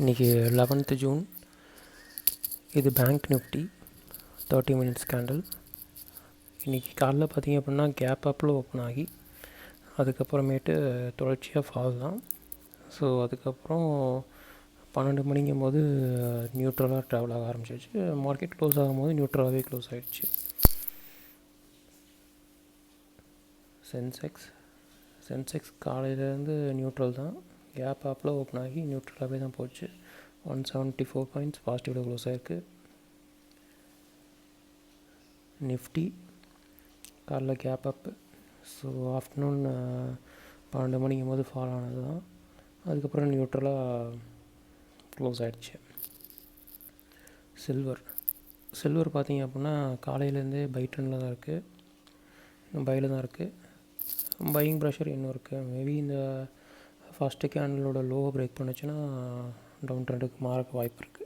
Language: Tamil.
இன்றைக்கி 11th June. இது Banknifty 30 minutes கேண்டில். இன்றைக்கி காலைல பார்த்திங்க அப்படின்னா கேப் அப்பில் ஓப்பன் ஆகி அதுக்கப்புறமேட்டு தொடர்ச்சியாக ஃபால் தான். ஸோ அதுக்கப்புறம் 12 மணிங்கும் போது நியூட்ரலாக ட்ராவல் ஆக ஆரம்பிச்சிருச்சு. மார்க்கெட் க்ளோஸ் ஆகும்போது நியூட்ரலாகவே க்ளோஸ் ஆகிடுச்சு. சென்செக்ஸ் காலையிலேருந்து நியூட்ரல் தான். கேப் ஆப்பில் ஓப்பன் ஆகி நியூட்ரலாகவே தான் போச்சு. 174 பாயிண்ட்ஸ் பாசிட்டிவில் க்ளோஸ் ஆகிருக்கு. நிஃப்டி காலைல கேப் அப்பு. ஸோ ஆஃப்டர்நூன் 12 மணிக்கும் போது ஃபால் ஆனது தான். அதுக்கப்புறம் நியூட்ரலாக க்ளோஸ் ஆகிடுச்சு. சில்வர் பார்த்திங்க அப்படின்னா காலையிலேருந்தே பை ட்ரெண்டில் தான் இருக்குது, பையில் தான் இருக்குது. பையிங் ப்ரெஷர் இன்னும் இருக்குது. மேபி இந்த ஃபஸ்ட்டு கேண்டலோட லோவை பிரேக் பண்ணுச்சுன்னா டவுன் ட்ரெண்டுக்கு மாறக்கு வாய்ப்பு இருக்குது.